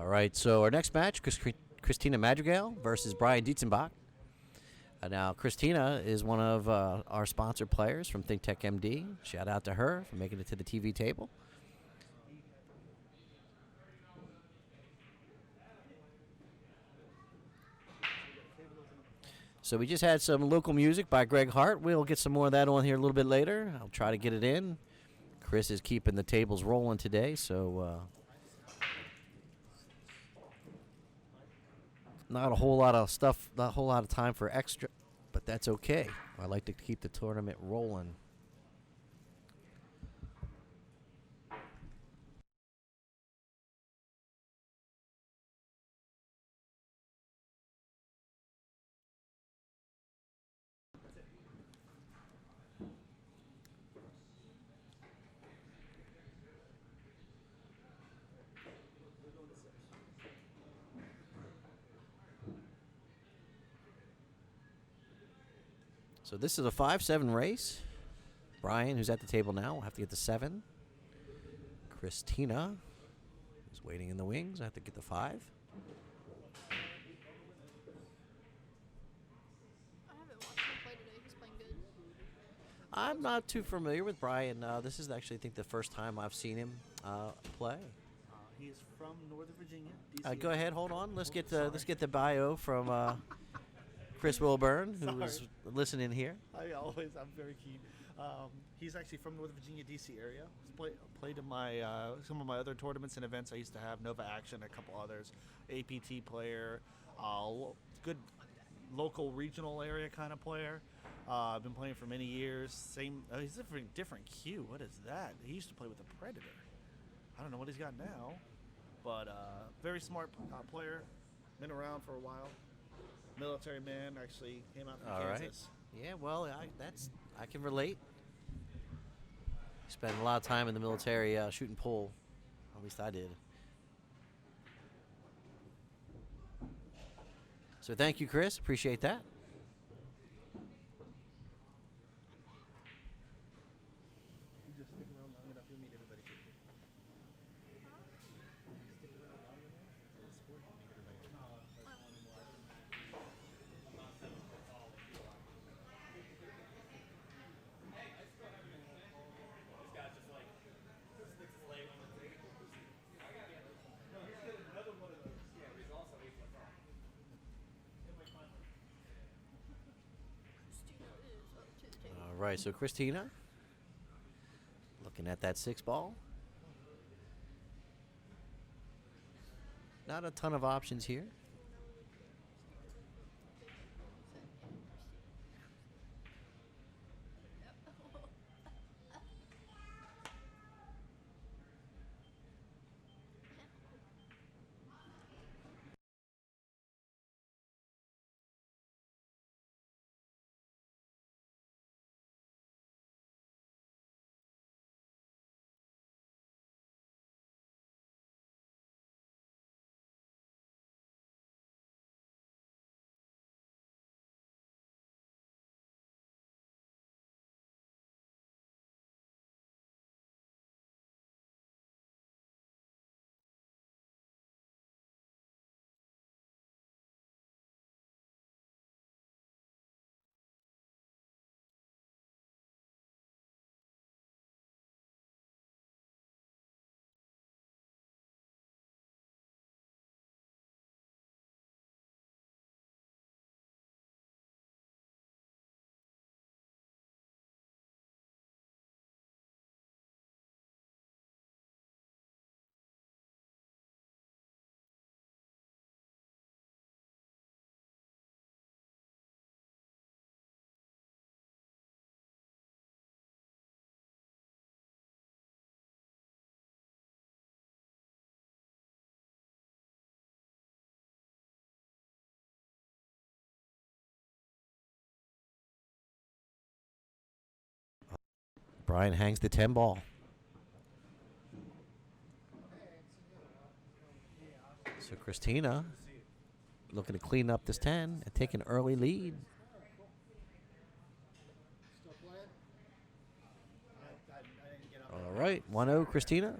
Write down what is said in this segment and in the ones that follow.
All right, so our next match, Christina Madrigale versus Brian Dietzebach. Now, Christina is one of our sponsored players from Think Tech MD. Shout out to her for making it to the TV table. So we just had some local music by Greg Hart. We'll get some more of that on here a little bit later. I'll try to get it in. Chris is keeping the tables rolling today, so not a whole lot of stuff, not a whole lot of time for extra, but that's okay. I like to keep the tournament rolling. So this is a 5-7 race. Brian, who's at the table now, will have to get the 7. Christina is waiting in the wings. I have to get the 5. I haven't watched him play today. He's playing good. I'm not too familiar with Brian. This is actually, I think, the first time I've seen him play. He is from Northern Virginia. DC Go ahead, hold on. Let's get the bio from Chris Wilburn, who is listening here. I'm very keen. He's actually from Northern Virginia, D.C. area. He's played in my some of my other tournaments and events I used to have, Nova Action, a couple others, APT player, good local regional area kind of player. I've been playing for many years. He's a different cue. What is that? He used to play with the Predator. I don't know what he's got now, but very smart player. Been around for a while. Military man, actually came out from Kansas. Right. Yeah, well, I can relate. Spent a lot of time in the military shooting pool. At least I did. So thank you, Chris. Appreciate that. All right, so Christina, looking at that 6 ball. Not a ton of options here. Brian hangs the 10 ball. So Christina looking to clean up this 10 and take an early lead. All right, 1-0 Christina.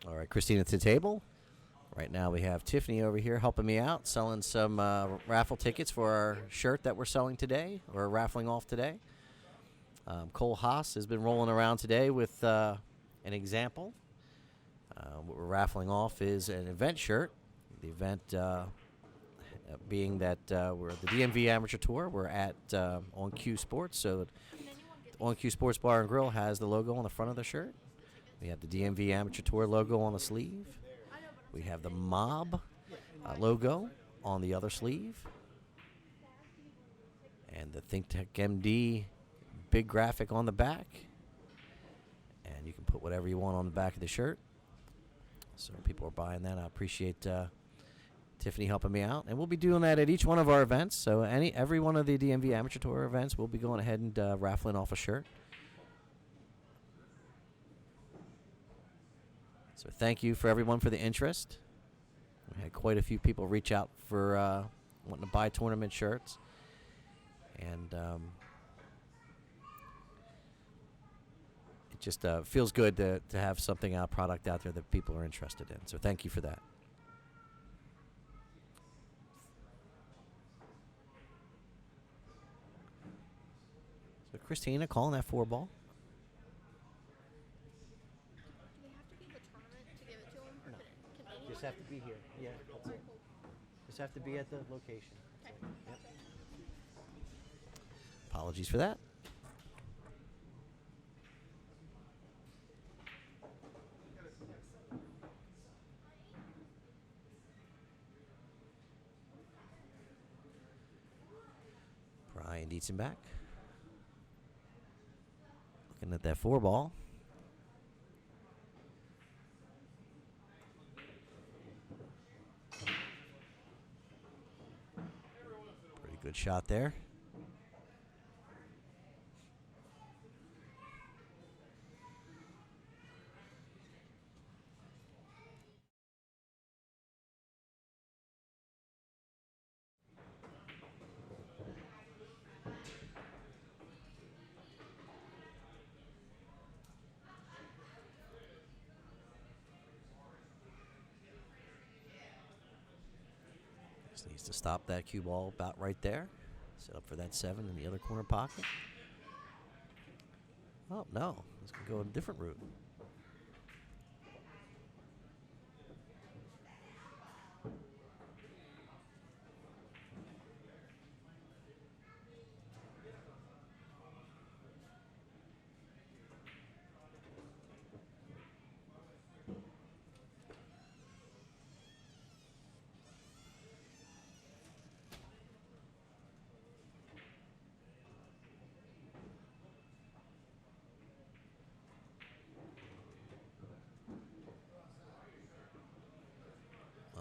All right, Christina to the table. Right now we have Tiffany over here helping me out, selling some raffle tickets for our shirt that we're selling today, or raffling off today. Cole Haas has been rolling around today with an example. What we're raffling off is an event shirt. The event being that we're at the DMV Amateur Tour. We're at On Cue Sports. So On Cue Sports Bar and Grill has the logo on the front of the shirt. We have the DMV Amateur Tour logo on the sleeve. We have the Mob logo on the other sleeve. And the ThinkTech MD big graphic on the back. And you can put whatever you want on the back of the shirt. So people are buying that. I appreciate Tiffany helping me out. And we'll be doing that at each one of our events. So every one of the DMV Amateur Tour events, we'll be going ahead and raffling off a shirt. So thank you for everyone for the interest. We had quite a few people reach out for wanting to buy tournament shirts. And it just feels good to have something product out there that people are interested in. So thank you for that. So Christina calling that 4-ball. Do they have to be the tournament to give it to them? Or No. can anyone? Just have to be here. Yeah, that's it. Just have to be at the location. Okay. Yep. Apologies for that. Brian Dietzebach. Looking at that 4-ball. Pretty good shot there. Just needs to stop that cue ball about right there. Set up for that 7 in the other corner pocket. Oh, no. This could go a different route.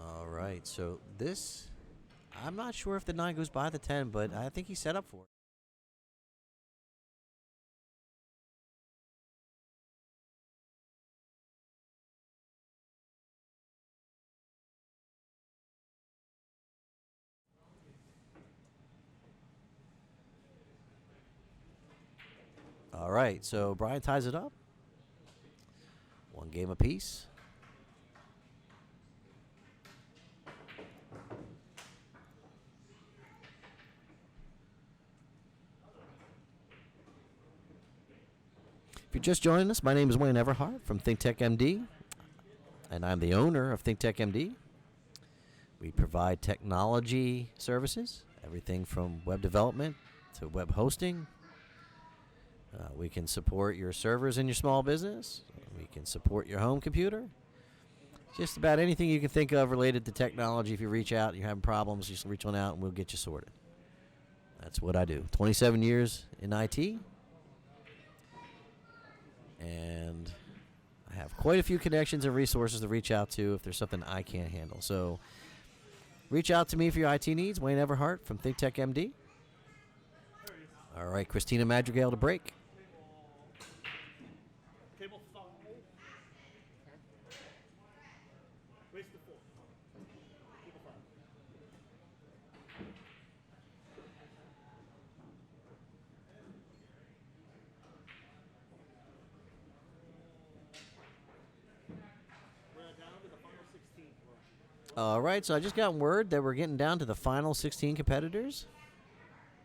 All right, so this, I'm not sure if the 9 goes by the 10, but I think he's set up for it. All right, so Brian ties it up. 1 game apiece. If you're just joining us, my name is Wayne Everhart from ThinkTech MD, and I'm the owner of ThinkTech MD. We provide technology services, everything from web development to web hosting. We can support your servers in your small business. We can support your home computer. Just about anything you can think of related to technology. If you reach out and you're having problems, just reach on out and we'll get you sorted. That's what I do. 27 years in IT. And I have quite a few connections and resources to reach out to if there's something I can't handle. So reach out to me for your IT needs. Wayne Everhart from ThinkTech MD. All right, Christina Madrigale to break. Table 5. Race to 4. Table 5. All right, so I just got word that we're getting down to the final 16 competitors.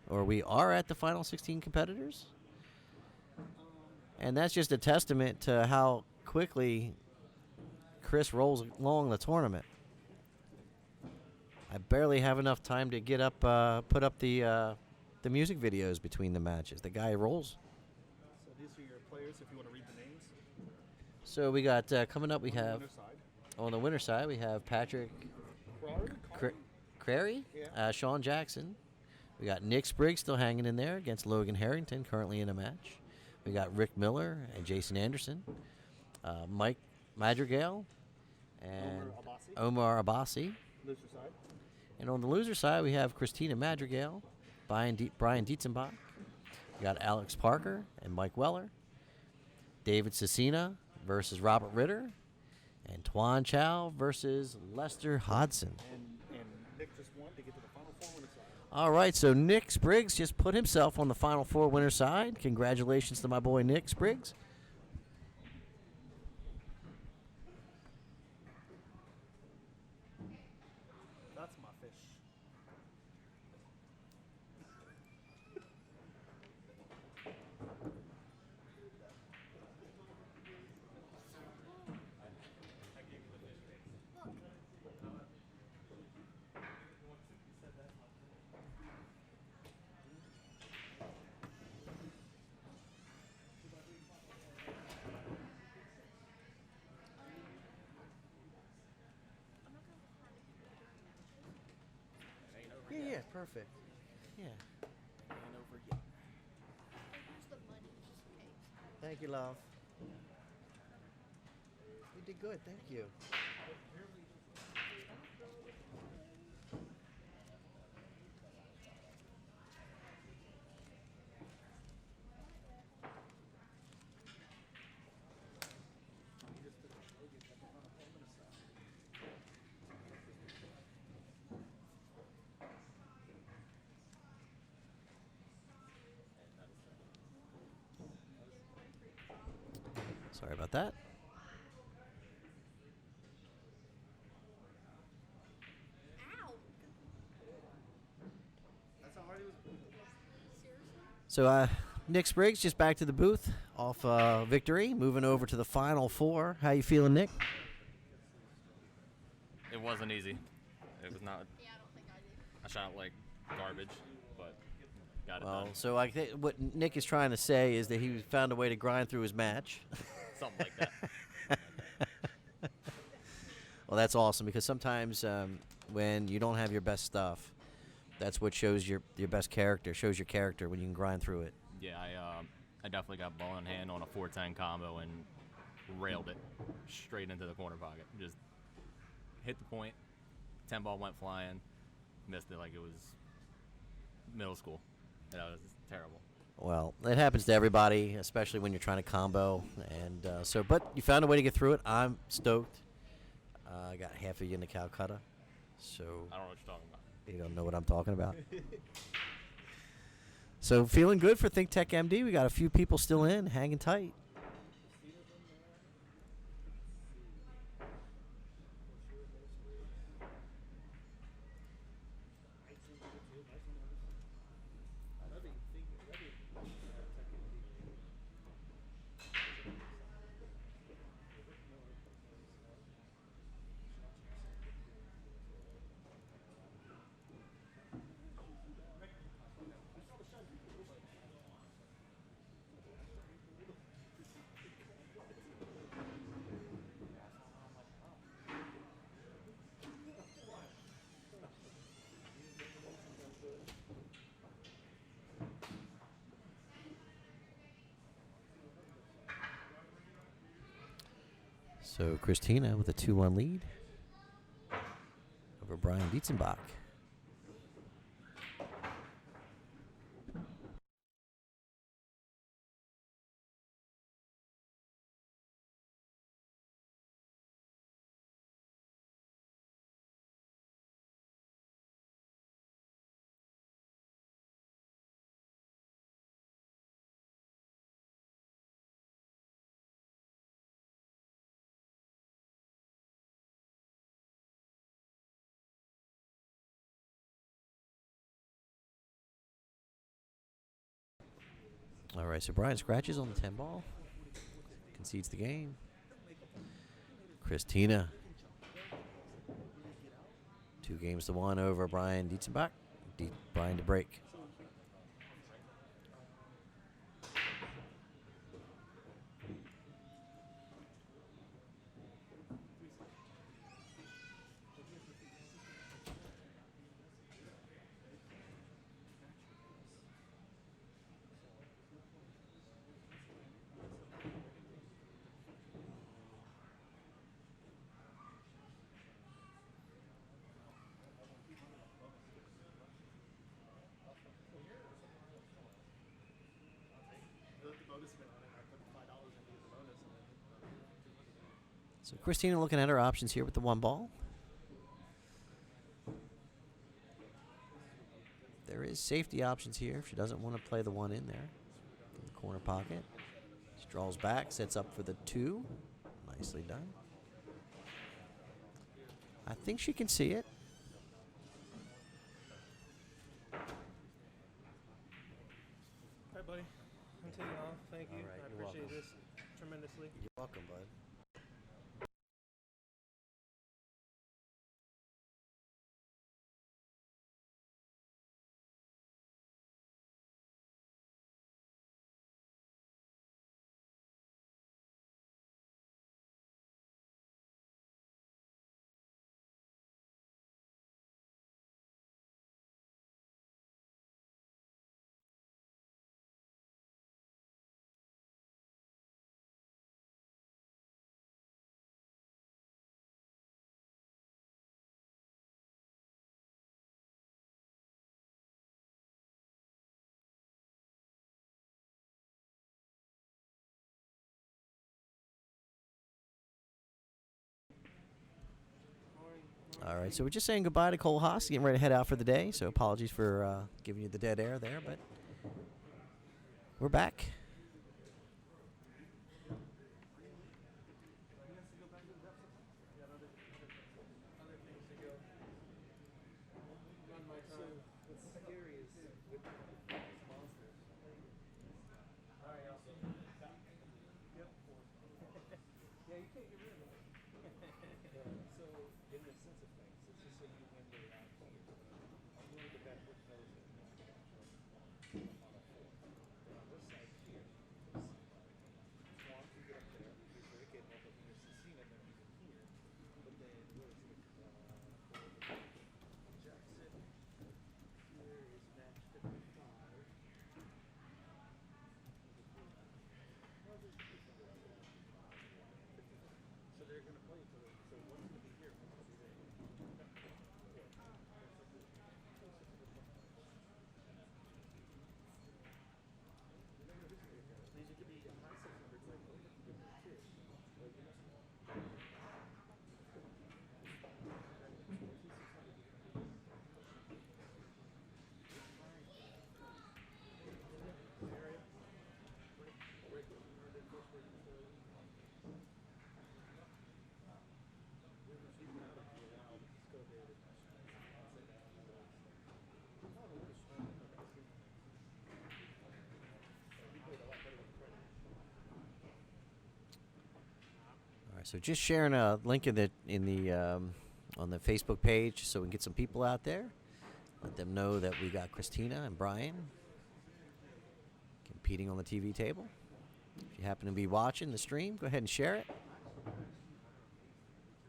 Or we are at the final 16 competitors. And that's just a testament to how quickly Chris rolls along the tournament. I barely have enough time to get up, put up the music videos between the matches. The guy rolls. So these are your players if you want to read the names. So we got coming up. We On the have winner's side. on the winner side we have Patrick Crary, Yeah. Sean Jackson. We got Nick Spriggs still hanging in there against Logan Harrington, currently in a match. We got Rick Miller and Jason Anderson, Mike Madrigale, and Omar Abbasi. Loser side. And on the loser side, we have Christina Madrigale, Brian Dietzebach. We got Alex Parker and Mike Weller. David Cecina versus Robert Ritter. And Tuan Chow versus Lester Hodson. And Nick just won to get to the final four winner side. All right, so Nick Spriggs just put himself on the Final Four winner side. Congratulations to my boy Nick Spriggs. That's my fish. Yeah, perfect. Yeah. Here's the money, just in case. Thank you, love. You did good, thank you. Sorry about that. Ow! That's how hard he was. Seriously? So, Nick Spriggs just back to the booth off victory, moving over to the Final Four. How you feeling, Nick? It wasn't easy. It was not. Yeah, I don't think I did. I shot like garbage, but got it Well, done. so I think what Nick is trying to say is that he found a way to grind through his match. Something like that. Well, that's awesome because sometimes when you don't have your best stuff, that's what shows your best character, shows your character when you can grind through it. Yeah, I definitely got ball in hand on a 410 combo and railed it straight into the corner pocket. Just hit the point. 10 ball went flying. Missed it like it was middle school. That was terrible. Well, it happens to everybody, especially when you're trying to combo. And but you found a way to get through it. I'm stoked. I got half of you in the Calcutta, so I don't know what you're talking about. you don't know what I'm talking about. So feeling good for Think Tech MD. We got a few people still in, hanging tight. So Christina with a 2-1 lead over Brian Dietzebach. All right, so Brian scratches on the 10 ball. Concedes the game. Christina. 2-1 over Brian Dietzebach. Brian to break. So Christina looking at her options here with the 1 ball. There is safety options here if she doesn't want to play the 1 in there. In the corner pocket. She draws back, sets up for the 2. Nicely done. I think she can see it. All right, buddy. I'm taking off. Thank you. All right, I you're appreciate welcome. this tremendously. You're welcome, bud. All right, so we're just saying goodbye to Cole Haas, getting ready to head out for the day. So apologies for giving you the dead air there, but we're back. So just sharing a link in the on the Facebook page so we can get some people out there. Let them know that we got Christina and Brian competing on the TV table. If you happen to be watching the stream, go ahead and share it.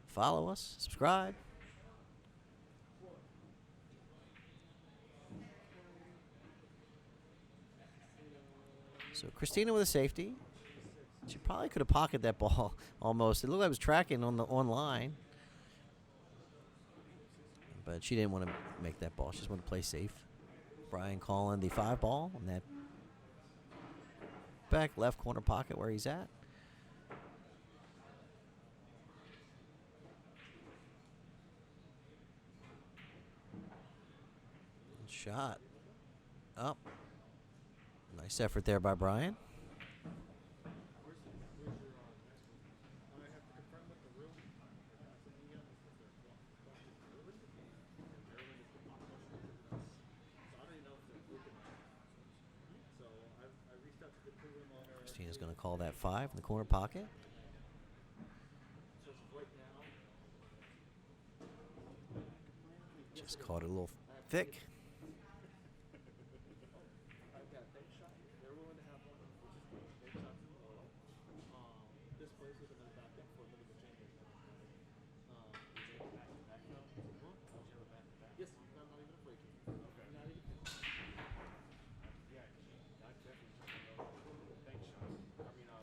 Follow us, subscribe. So Christina with a safety. She probably could have pocketed that ball almost. It looked like it was tracking on the line. But she didn't want to make that ball. She just wanted to play safe. Brian calling the 5 ball on that back left corner pocket where he's at. Shot. Up. Nice effort there by Brian. Call that 5 in the corner pocket. Just caught it a little thick.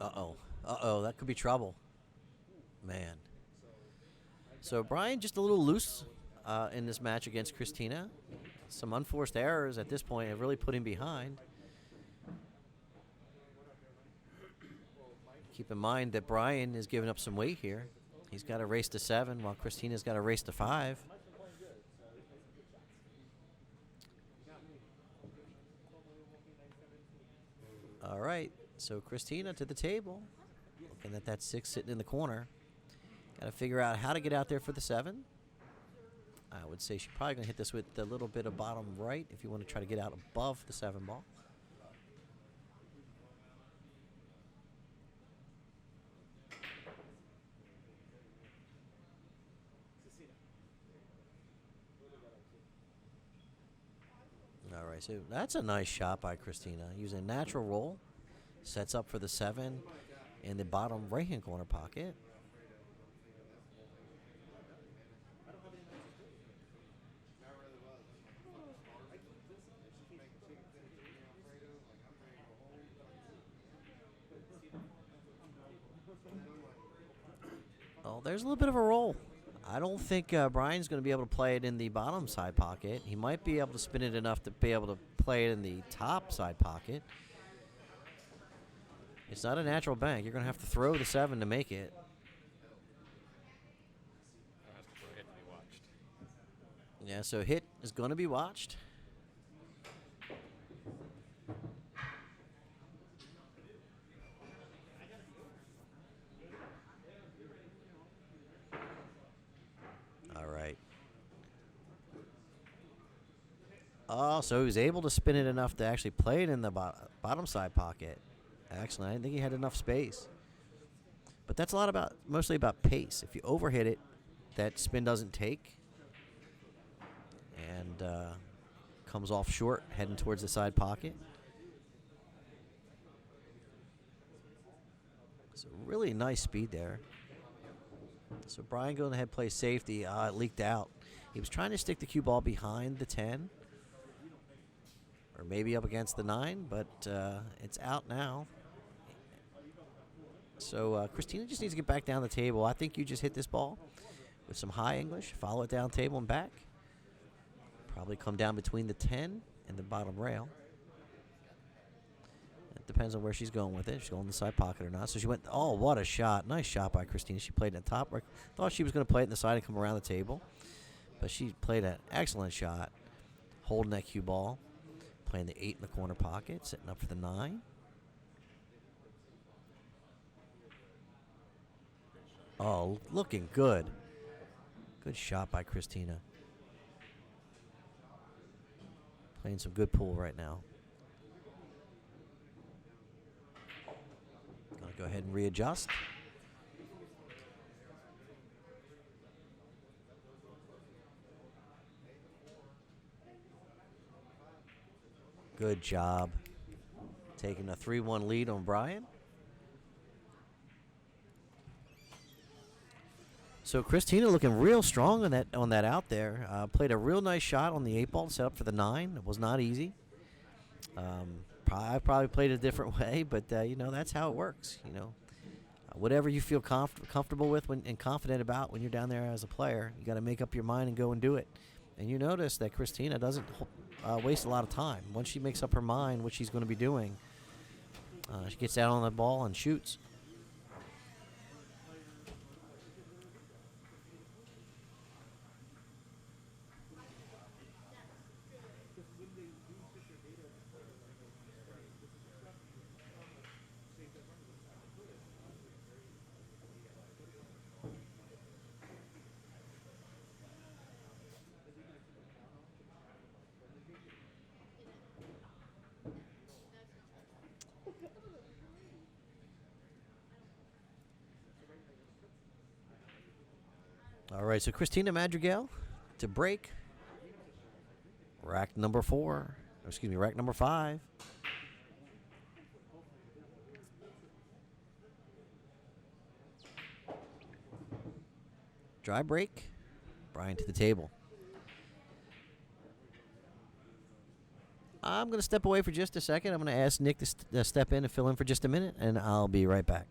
Uh-oh. Uh-oh, that could be trouble. Man. So Brian just a little loose in this match against Christina. Some unforced errors at this point have really put him behind. Keep in mind that Brian is giving up some weight here. He's got to race to 7 while Christina's got to race to 5. All right, so Christina to the table. Looking at that 6 sitting in the corner. Got to figure out how to get out there for the 7. I would say she's probably going to hit this with a little bit of bottom right if you want to try to get out above the 7 ball. All right, so that's a nice shot by Christina. Using a natural roll. Sets up for the 7 in the bottom right-hand corner pocket. Oh, there's a little bit of a roll. I don't think Brian's going to be able to play it in the bottom side pocket. He might be able to spin it enough to be able to play it in the top side pocket. It's not a natural bank. You're going to have to throw the 7 to make it. Yeah, so hit is going to be watched. All right. Oh, so he was able to spin it enough to actually play it in the bottom side pocket. Excellent. I didn't think he had enough space. But that's mostly about pace. If you overhit it, that spin doesn't take. And comes off short, heading towards the side pocket. So really nice speed there. So Brian going ahead play safety. It leaked out. He was trying to stick the cue ball behind the 10. Or maybe up against the 9, but it's out now. So Christina just needs to get back down the table. I think you just hit this ball with some high English. Follow it down table and back. Probably come down between the 10 and the bottom rail. It depends on where she's going with it. If she's going in the side pocket or not. So she went, oh, what a shot. Nice shot by Christina. She played in the top. Thought she was going to play it in the side and come around the table. But she played an excellent shot. Holding that cue ball. Playing the 8 in the corner pocket. Setting up for the 9. Oh, looking good. Good shot by Christina. Playing some good pool right now. Gonna go ahead and readjust. Good job. Taking a 3-1 lead on Brian. So Christina looking real strong on that out there. Played a real nice shot on the 8 ball, set up for the 9. It was not easy. I probably played it a different way, but that's how it works. Whatever you feel comfortable with and confident about when you're down there as a player, you got to make up your mind and go and do it. And you notice that Christina doesn't waste a lot of time. Once she makes up her mind what she's going to be doing, she gets out on the ball and shoots. All right, so Christina Madrigale to break. Rack number 4. Or excuse me, rack number 5. Dry break. Brian to the table. I'm going to step away for just a second. I'm going to ask Nick to step in and fill in for just a minute, and I'll be right back.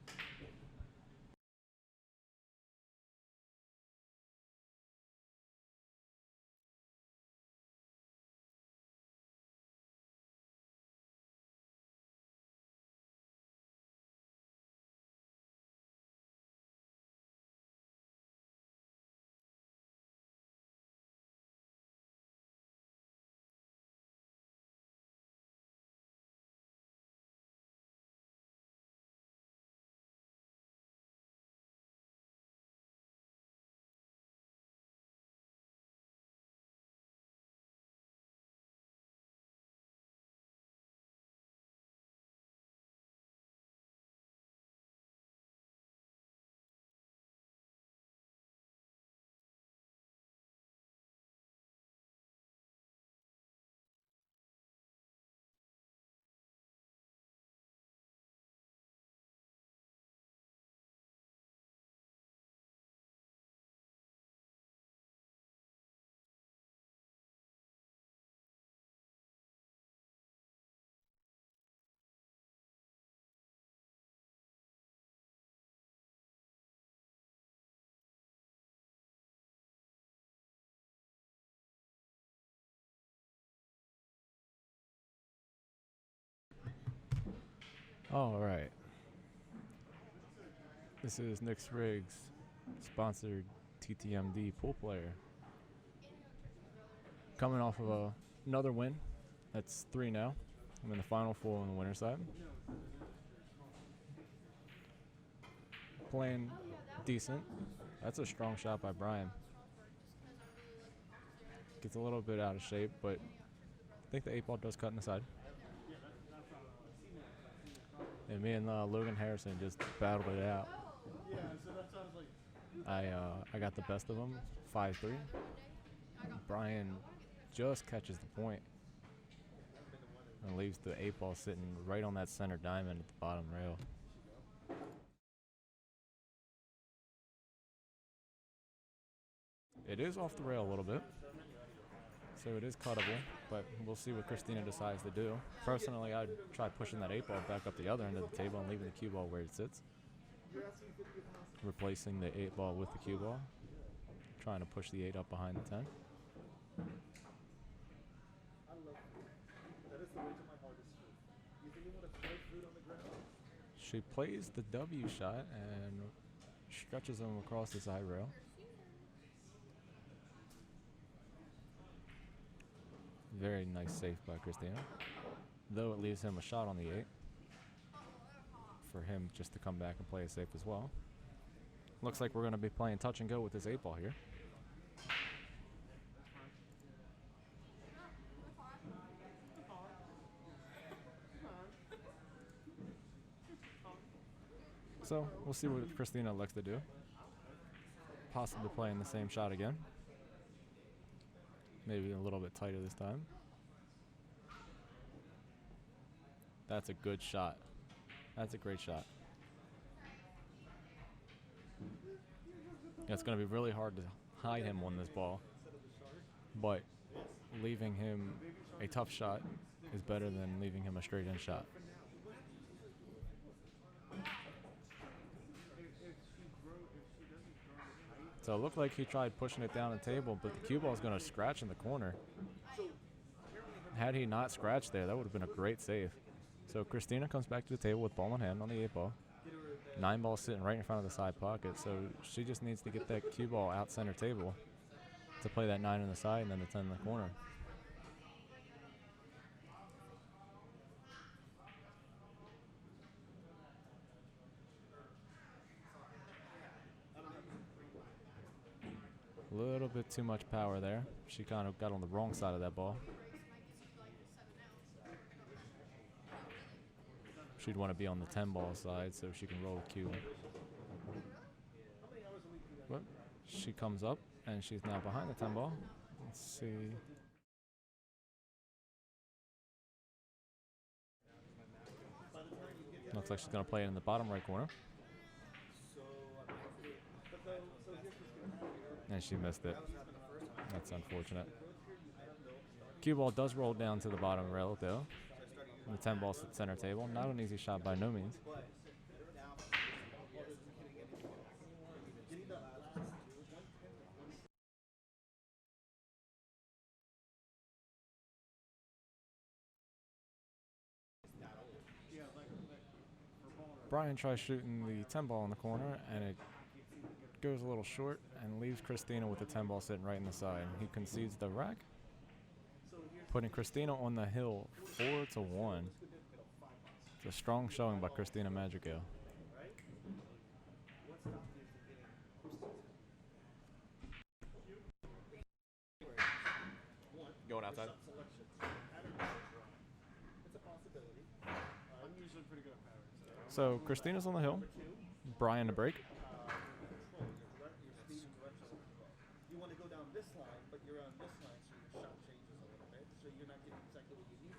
All right. This is Nick Riggs, sponsored TTMD pool player. Coming off of another win. That's 3 now. I'm in the final 4 on the winner's side. Playing decent. That's a strong shot by Brian. Gets a little bit out of shape, but I think the 8-ball does cut in the side. And me and Logan Harrison just battled it out. I got the best of him, 5-3. Brian just catches the point and leaves the 8-ball sitting right on that center diamond at the bottom rail. It is off the rail a little bit, so it is cuttable, but we'll see what Christina decides to do. Personally, I'd try pushing that 8-ball back up the other end of the table and leaving the cue ball where it sits. Replacing the 8-ball with the cue ball. Trying to push the 8 up behind the 10. She plays the W shot and stretches him across the side rail. Very nice save by Christina. Though it leaves him a shot on the 8. For him just to come back and play it safe as well. Looks like we're going to be playing touch and go with this 8-ball here. So we'll see what Christina elects to do. Possibly playing the same shot again. Maybe a little bit tighter this time. That's a good shot. That's a great shot. It's going to be really hard to hide him on this ball. But leaving him a tough shot is better than leaving him a straight in shot. So it looked like he tried pushing it down the table, but the cue ball is going to scratch in the corner. Had he not scratched there, that would have been a great save. So Christina comes back to the table with ball in hand on the 8-ball. 9-ball sitting right in front of the side pocket, so she just needs to get that cue ball out center table to play that 9 on the side and then the 10 in the corner. A little bit too much power there. She kind of got on the wrong side of that ball. She'd want to be on the 10-ball side so she can roll the cue. But She comes up, and she's now behind the 10 ball. Let's see. Looks like she's going to play it in the bottom right corner. And she missed it. That's unfortunate. Cue ball does roll down to the bottom rail, though. And the 10 ball at center table. Not an easy shot by no means. Brian tries shooting the 10 ball in the corner, and it goes a little short and leaves Christina with the 10 ball sitting right in the side. He concedes the rack, putting Christina on the hill 4-1. It's a strong showing by Christina Madrigale. Going outside. So Christina's on the hill. Brian to break. You want to go down this line, but you're on this line, so your shot changes a little bit. So you're not getting exactly what you need.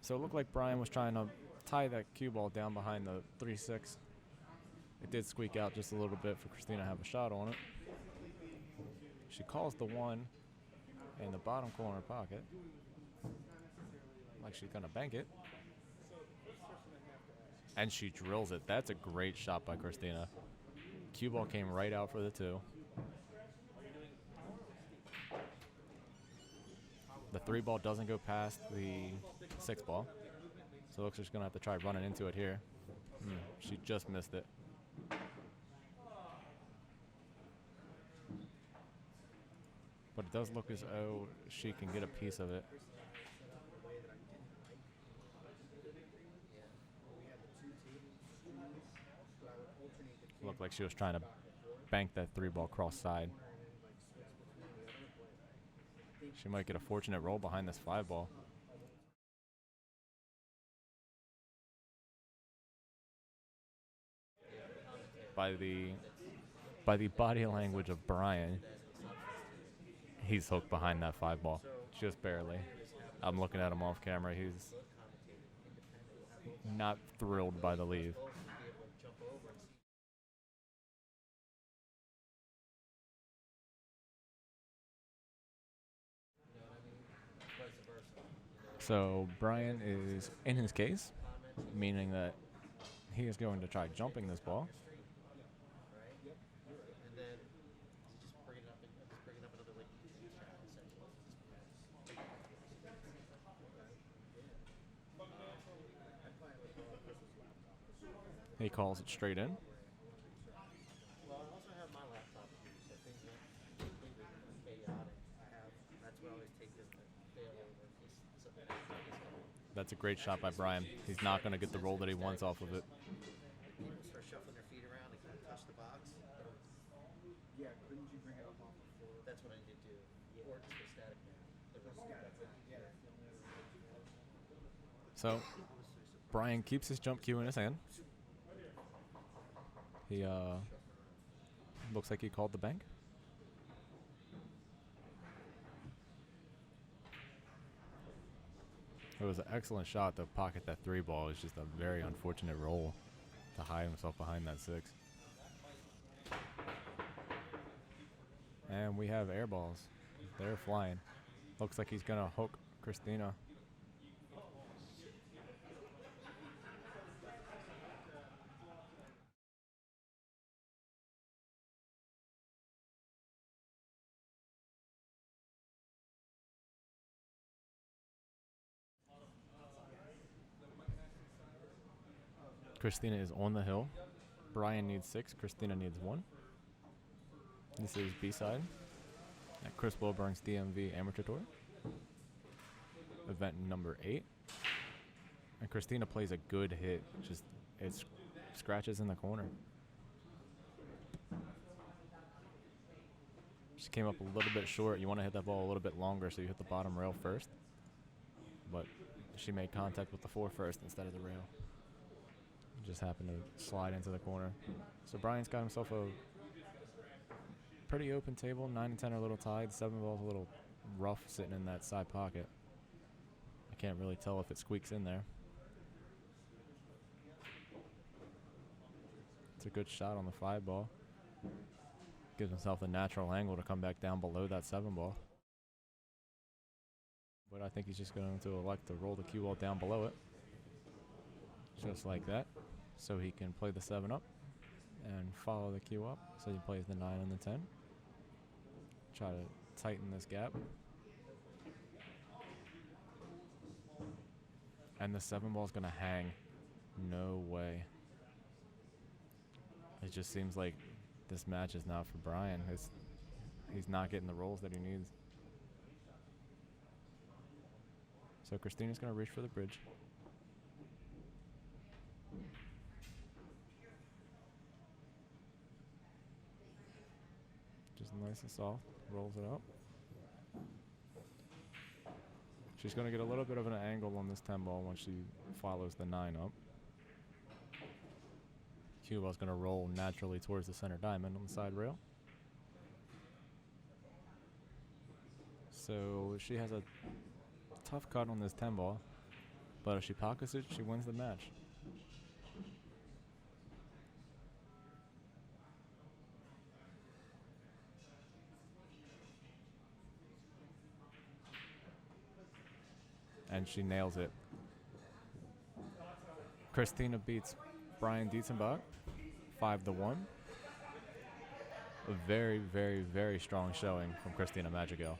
So it looked like Brian was trying to tie that cue ball down behind the 3-6. It did squeak out just a little bit for Christina to have a shot on it. She calls the 1 in the bottom corner pocket. Like she's going to bank it. And she drills it. That's a great shot by Christina. Cue ball came right out for the 2. The 3 ball doesn't go past the 6 ball. So it looks like she's going to have to try running into it here. She just missed it. But it does look as though she can get a piece of it. Looked like she was trying to bank that 3 ball cross side. She might get a fortunate roll behind this 5 ball. By the body language of Brian, he's hooked behind that 5 ball, just barely. I'm looking at him off camera. He's not thrilled by the leave. So Brian is in his case, meaning that he is going to try jumping this ball. He calls it straight in. Well, I also have my laptop here, so things are completely chaotic. That's what I always take as the failover. That's a great shot by Brian. He's not going to get the roll that he wants off of it. People start shuffling their feet around and can't touch the box. Yeah, couldn't you bring it up off the floor? That's what I need to do. Or just go static now. So Brian keeps his jump cue in his hand. He looks like he called the bank. It was an excellent shot to pocket that 3 ball. It's just a very unfortunate roll to hide himself behind that 6. And we have air balls. They're flying. Looks like he's going to hook Christina. Christina is on the hill. Brian needs 6. Christina needs 1. This is B-side at Chris Wilburn's DMV Amateur Tour. Event number 8. And Christina plays a good hit. Just it scratches in the corner. She came up a little bit short. You want to hit that ball a little bit longer, so you hit the bottom rail first. But she made contact with the 4 first instead of the rail. Just happened to slide into the corner. So Brian's got himself a pretty open table. 9 and 10 are a little tied. 7 ball's a little rough sitting in that side pocket. I can't really tell if it squeaks in there. It's a good shot on the 5 ball. Gives himself a natural angle to come back down below that 7 ball. But I think he's just going to elect to roll the cue ball down below it. Just like that. So he can play the 7 up and follow the cue up. So he plays the 9 and the 10. Try to tighten this gap. And the 7 ball is going to hang. No way. It just seems like this match is not for Brian. He's not getting the rolls that he needs. So Christina's going to reach for the bridge. Just nice and soft. Rolls it up. She's going to get a little bit of an angle on this 10 ball when she follows the 9 up. Cue ball's going to roll naturally towards the center diamond on the side rail. So she has a tough cut on this 10 ball, but if she pockets it, she wins the match. And she nails it. Christina beats Brian Dietzebach 5-1. A very, very, very strong showing from Christina Madrigale.